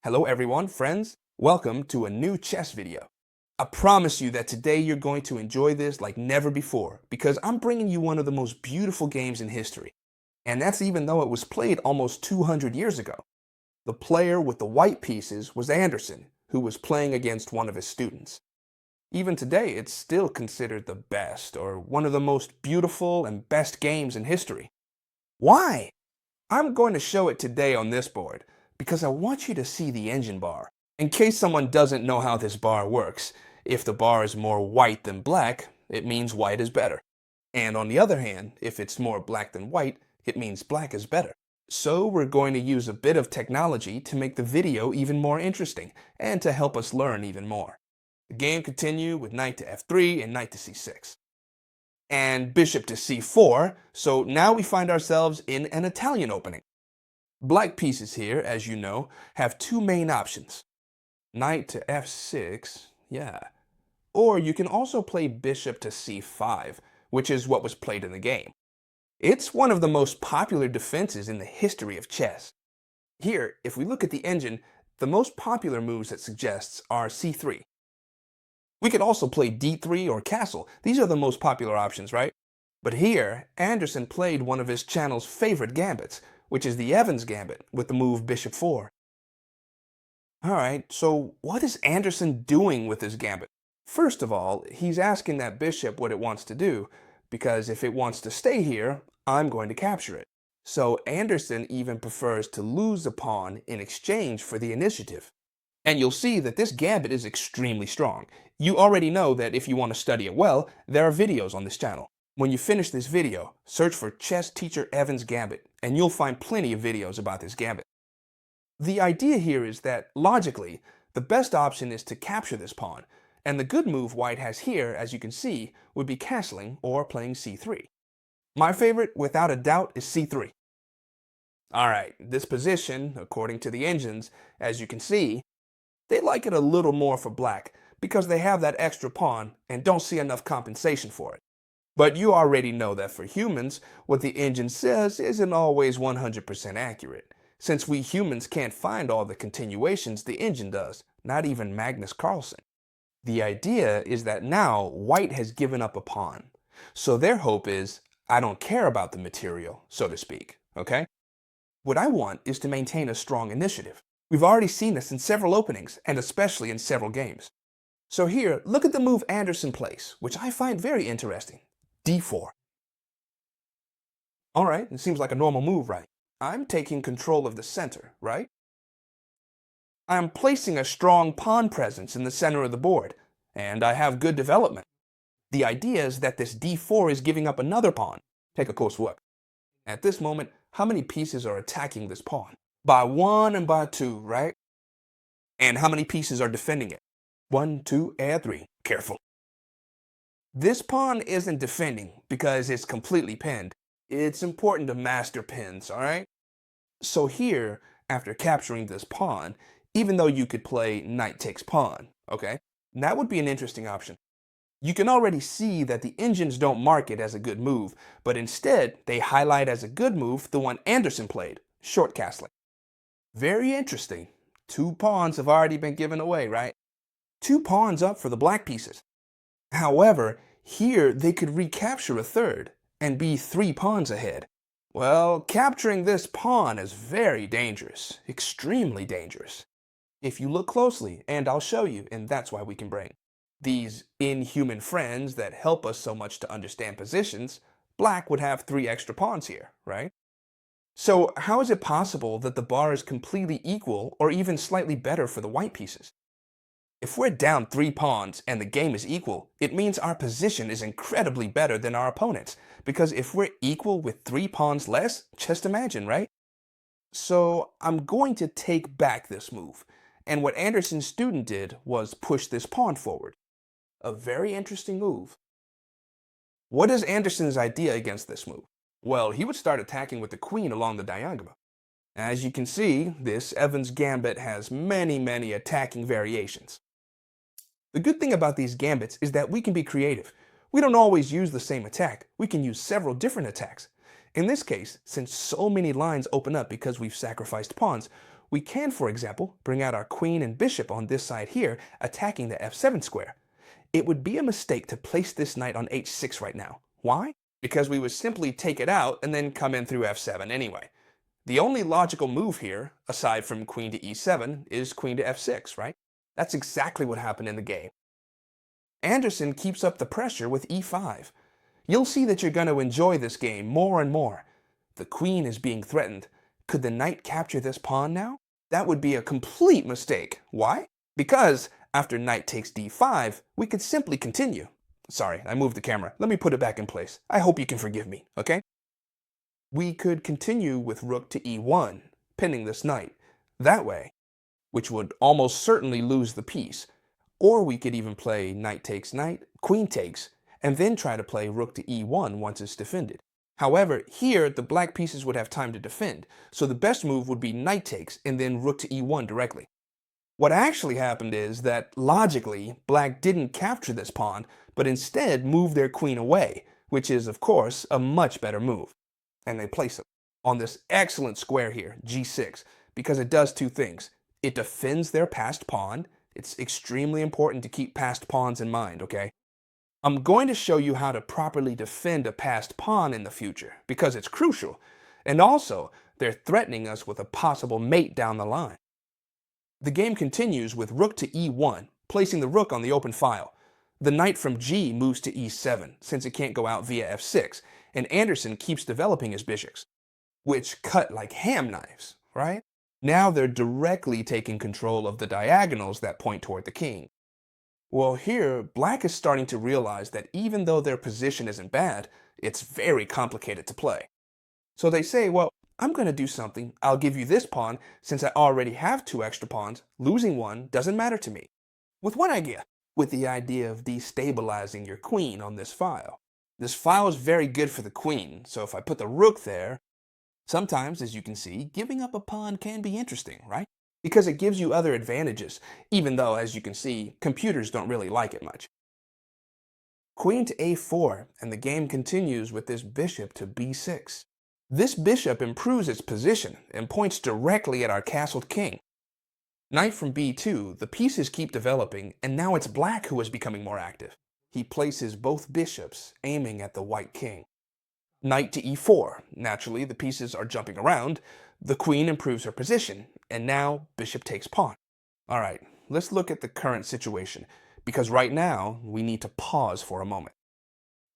Hello everyone, friends. Welcome to a new chess video. I promise you that today you're going to enjoy this like never before because I'm bringing you one of the most beautiful games in history. And that's even though it was played almost 200 years ago. The player with the white pieces was Anderson, who was playing against one of his students. Even today, it's still considered the best or one of the most beautiful and best games in history. Why? I'm going to show it today on this board because I want you to see the engine bar. In case someone doesn't know how this bar works, if the bar is more white than black, it means white is better. And on the other hand, if it's more black than white, it means black is better. So we're going to use a bit of technology to make the video even more interesting and to help us learn even more. The game continues with knight to f3 and knight to c6. And bishop to c4, so now we find ourselves in an Italian opening. Black pieces here, as you know, have two main options. Knight to f6, yeah. Or you can also play bishop to c5, which is what was played in the game. It's one of the most popular defenses in the history of chess. Here, if we look at the engine, the most popular moves it suggests are c3. We could also play d3 or castle. These are the most popular options, right? But here, Anderson played one of his channel's favorite gambits, which is the Evans gambit with the move bishop 4. Alright, so what is Anderson doing with his gambit? First of all, he's asking that bishop what it wants to do, because if it wants to stay here, I'm going to capture it. So Anderson even prefers to lose a pawn in exchange for the initiative. And you'll see that this gambit is extremely strong. You already know that if you want to study it well, there are videos on this channel. When you finish this video, search for Chess Teacher Evans Gambit, and you'll find plenty of videos about this gambit. The idea here is that, logically, the best option is to capture this pawn, and the good move white has here, as you can see, would be castling or playing c3. My favorite, without a doubt, is c3. Alright, this position, according to the engines, as you can see, they like it a little more for black because they have that extra pawn and don't see enough compensation for it. But you already know that for humans, what the engine says isn't always 100% accurate, since we humans can't find all the continuations the engine does, not even Magnus Carlsen. The idea is that now white has given up a pawn, so their hope is, I don't care about the material, so to speak, okay? What I want is to maintain a strong initiative. We've already seen this in several openings, and especially in several games. So here, look at the move Anderson plays, which I find very interesting. d4. Alright, it seems like a normal move, right? I'm taking control of the center, right? I'm placing a strong pawn presence in the center of the board, and I have good development. The idea is that this d4 is giving up another pawn. Take a close look. At this moment, how many pieces are attacking this pawn? By 1 and by 2, right? And how many pieces are defending it? 1, 2, and 3. Careful. This pawn isn't defending because it's completely pinned. It's important to master pins, alright? So here, after capturing this pawn, even though you could play knight takes pawn, okay? That would be an interesting option. You can already see that the engines don't mark it as a good move, but instead they highlight as a good move the one Anderson played, short castling. Very interesting. 2 pawns have already been given away, right? 2 pawns up for the black pieces. However, here they could recapture a third and be 3 pawns ahead. Well, capturing this pawn is very dangerous, extremely dangerous. If you look closely, and I'll show you, and that's why we can bring these inhuman friends that help us so much to understand positions, black would have 3 extra pawns here, right? So how is it possible that the bar is completely equal or even slightly better for the white pieces? If we're down 3 pawns and the game is equal, it means our position is incredibly better than our opponent's, because if we're equal with 3 pawns less, just imagine, right? So I'm going to take back this move, and what Anderson's student did was push this pawn forward. A very interesting move. What is Anderson's idea against this move? Well, he would start attacking with the queen along the diagonal. As you can see, this Evans gambit has many attacking variations. The good thing about these gambits is that we can be creative. We don't always use the same attack. We can use several different attacks. In this case, since so many lines open up because we've sacrificed pawns, We can, for example, bring out our queen and bishop on this side here, attacking the f7 square. It would be a mistake to place this knight on h6 right now. Why? Because we would simply take it out and then come in through f7 anyway. The only logical move here, aside from queen to e7, is queen to f6, right? That's exactly what happened in the game. Anderson keeps up the pressure with e5. You'll see that you're going to enjoy this game more and more. The queen is being threatened. Could the knight capture this pawn now? That would be a complete mistake. Why? Because after knight takes d5, we could simply continue. Sorry, I moved the camera. Let me put it back in place. I hope you can forgive me, okay? We could continue with rook to e1, pinning this knight. That way, which would almost certainly lose the piece. Or we could even play knight takes knight, queen takes, and then try to play rook to e1 once it's defended. However, here the black pieces would have time to defend, so the best move would be knight takes and then rook to e1 directly. What actually happened is that, logically, black didn't capture this pawn, but instead moved their queen away, which is, of course, a much better move. And they place it on this excellent square here, g6, because it does two things. It defends their passed pawn. It's extremely important to keep passed pawns in mind, okay? I'm going to show you how to properly defend a passed pawn in the future, because it's crucial. And also, they're threatening us with a possible mate down the line. The game continues with rook to e1, placing the rook on the open file. The knight from g moves to e7, since it can't go out via f6, and Anderson keeps developing his bishops, which cut like ham knives, right? Now they're directly taking control of the diagonals that point toward the king. Well, here, black is starting to realize that even though their position isn't bad, it's very complicated to play. So they say, well, I'm going to do something. I'll give you this pawn since I already have two extra pawns. Losing one doesn't matter to me. With what idea? With the idea of destabilizing your queen on this file. This file is very good for the queen, so if I put the rook there, sometimes, as you can see, giving up a pawn can be interesting, right? Because it gives you other advantages, even though, as you can see, computers don't really like it much. Queen to a4, and the game continues with this bishop to b6. This bishop improves its position and points directly at our castled king. Knight from b2, the pieces keep developing, and now it's black who is becoming more active. He places both bishops, aiming at the white king. Knight to e4. Naturally, the pieces are jumping around. The queen improves her position, and now bishop takes pawn. All right, let's look at the current situation, because right now we need to pause for a moment.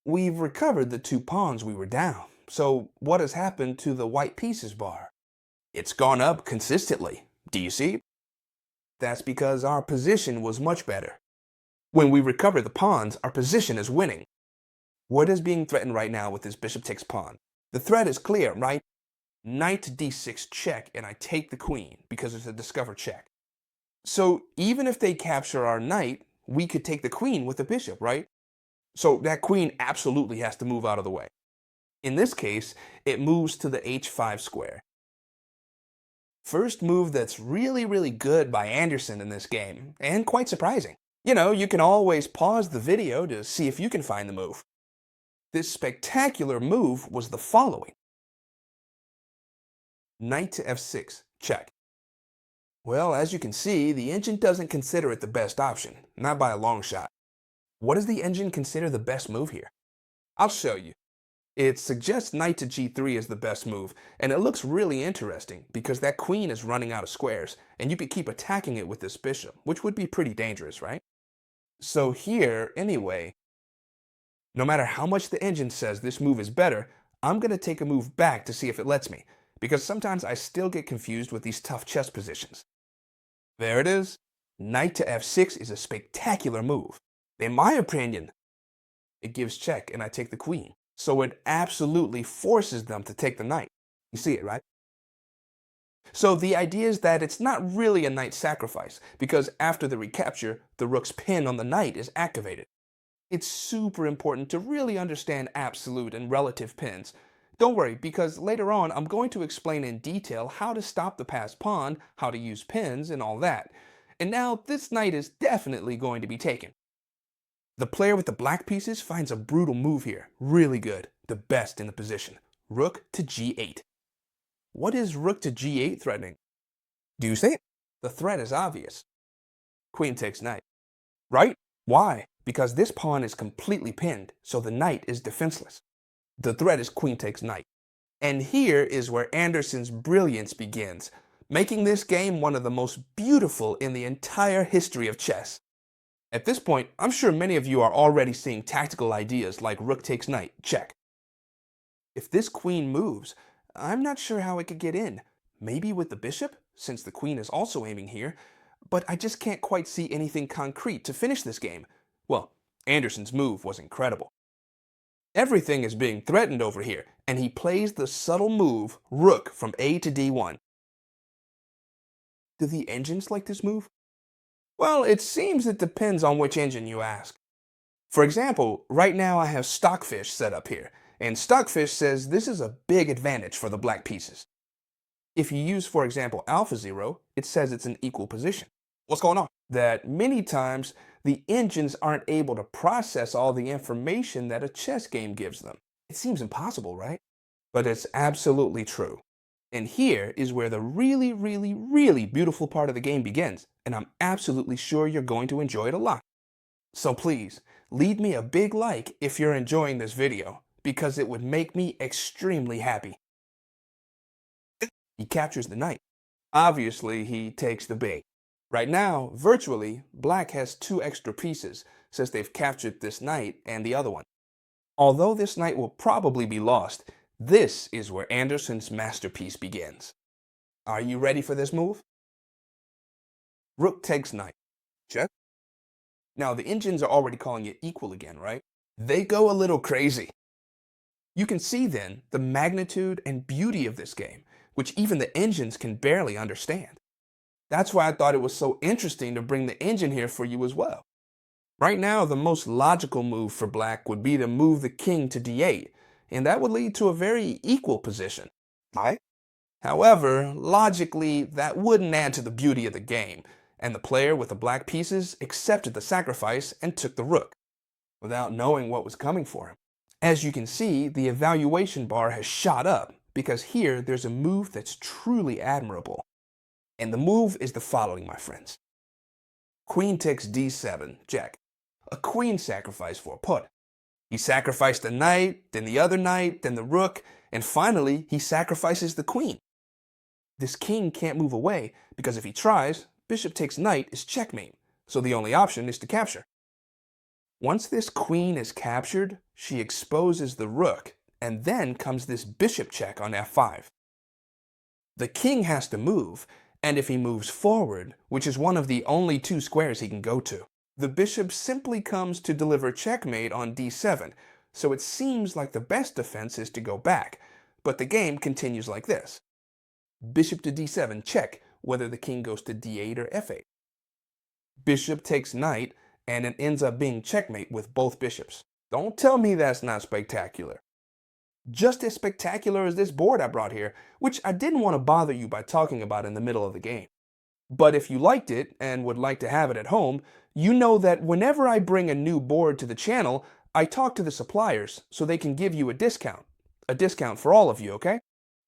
We've recovered the two pawns we were down, so what has happened to the white pieces bar? It's gone up consistently. Do you see? That's because our position was much better. When we recover the pawns, our position is winning. What is being threatened right now with this bishop takes pawn? The threat is clear, right? Knight to d6 check, and I take the queen because it's a discover check. So even if they capture our knight, we could take the queen with the bishop, right? So that queen absolutely has to move out of the way. In this case, it moves to the h5 square. First move that's really good by Anderson in this game, and quite surprising. You know, you can always pause the video to see if you can find the move. This spectacular move was the following. Knight to f6, check. Well, as you can see, the engine doesn't consider it the best option, not by a long shot. What does the engine consider the best move here? I'll show you. It suggests knight to g3 is the best move, and it looks really interesting because that queen is running out of squares, and you could keep attacking it with this bishop, which would be pretty dangerous, right? So here, anyway, no matter how much the engine says this move is better, I'm going to take a move back to see if it lets me, because sometimes I still get confused with these tough chess positions. There it is. Knight to f6 is a spectacular move. In my opinion, it gives check and I take the queen. So it absolutely forces them to take the knight. You see it, right? So the idea is that it's not really a knight sacrifice, because after the recapture, the rook's pin on the knight is activated. It's super important to really understand absolute and relative pins. Don't worry, because later on I'm going to explain in detail how to stop the passed pawn, how to use pins, and all that. And now this knight is definitely going to be taken. The player with the black pieces finds a brutal move here. Really good. The best in the position. Rook to g8. What is rook to g8 threatening? Do you see it? The threat is obvious. Queen takes knight. Right? Why? Because this pawn is completely pinned, so the knight is defenseless. The threat is queen takes knight. And here is where Anderson's brilliance begins, making this game one of the most beautiful in the entire history of chess. At this point, I'm sure many of you are already seeing tactical ideas like rook takes knight, check. If this queen moves, I'm not sure how it could get in. Maybe with the bishop, since the queen is also aiming here, but I just can't quite see anything concrete to finish this game. Well, Anderson's move was incredible. Everything is being threatened over here, and he plays the subtle move, rook from A to D1. Do the engines like this move? Well, it seems it depends on which engine you ask. For example, right now I have Stockfish set up here, and Stockfish says this is a big advantage for the black pieces. If you use, for example, AlphaZero, it says it's an equal position. What's going on? That many times the engines aren't able to process all the information that a chess game gives them. It seems impossible, right? But it's absolutely true. And here is where the really, really, really beautiful part of the game begins, and I'm absolutely sure you're going to enjoy it a lot. So please, leave me a big like if you're enjoying this video, because it would make me extremely happy. He captures the knight. Obviously, he takes the bait. Right now, virtually, black has 2 extra pieces, since they've captured this knight and the other one. Although this knight will probably be lost, this is where Anderson's masterpiece begins. Are you ready for this move? Rook takes knight. Check. Now, the engines are already calling it equal again, right? They go a little crazy. You can see then the magnitude and beauty of this game, which even the engines can barely understand. That's why I thought it was so interesting to bring the engine here for you as well. Right now, the most logical move for black would be to move the king to d8, and that would lead to a very equal position. Right? However, logically, that wouldn't add to the beauty of the game, and the player with the black pieces accepted the sacrifice and took the rook, without knowing what was coming for him. As you can see, the evaluation bar has shot up, because here there's a move that's truly admirable. And the move is the following, my friends. Queen takes d7, check. A queen sacrifice for a pawn. He sacrificed the knight, then the other knight, then the rook, and finally he sacrifices the queen. This king can't move away, because if he tries, bishop takes knight is checkmate, so the only option is to capture. Once this queen is captured, she exposes the rook, and then comes this bishop check on f5. The king has to move, and if he moves forward, which is one of the only 2 squares he can go to, the bishop simply comes to deliver checkmate on d7, so it seems like the best defense is to go back, but the game continues like this. Bishop to d7, check, whether the king goes to d8 or f8. Bishop takes knight, and it ends up being checkmate with both bishops. Don't tell me that's not spectacular. Just as spectacular as this board I brought here, which I didn't want to bother you by talking about in the middle of the game. But if you liked it and would like to have it at home, you know that whenever I bring a new board to the channel, I talk to the suppliers so they can give you a discount. A discount for all of you, okay?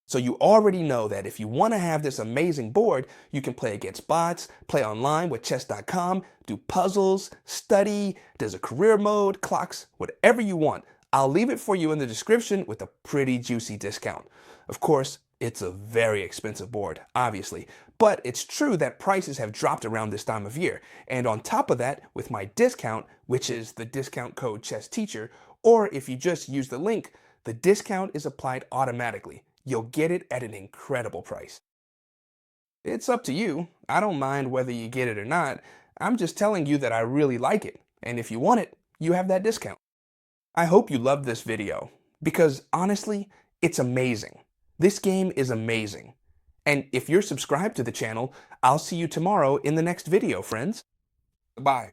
So you already know that if you want to have this amazing board, you can play against bots, play online with chess.com, do puzzles, study, there's a career mode, clocks, whatever you want. I'll leave it for you in the description with a pretty juicy discount. Of course, it's a very expensive board, obviously, but it's true that prices have dropped around this time of year. And on top of that, with my discount, which is the discount code ChessTeacher, or if you just use the link, the discount is applied automatically. You'll get it at an incredible price. It's up to you. I don't mind whether you get it or not. I'm just telling you that I really like it. And if you want it, you have that discount. I hope you loved this video, because honestly, it's amazing. This game is amazing. And if you're subscribed to the channel, I'll see you tomorrow in the next video, friends. Bye.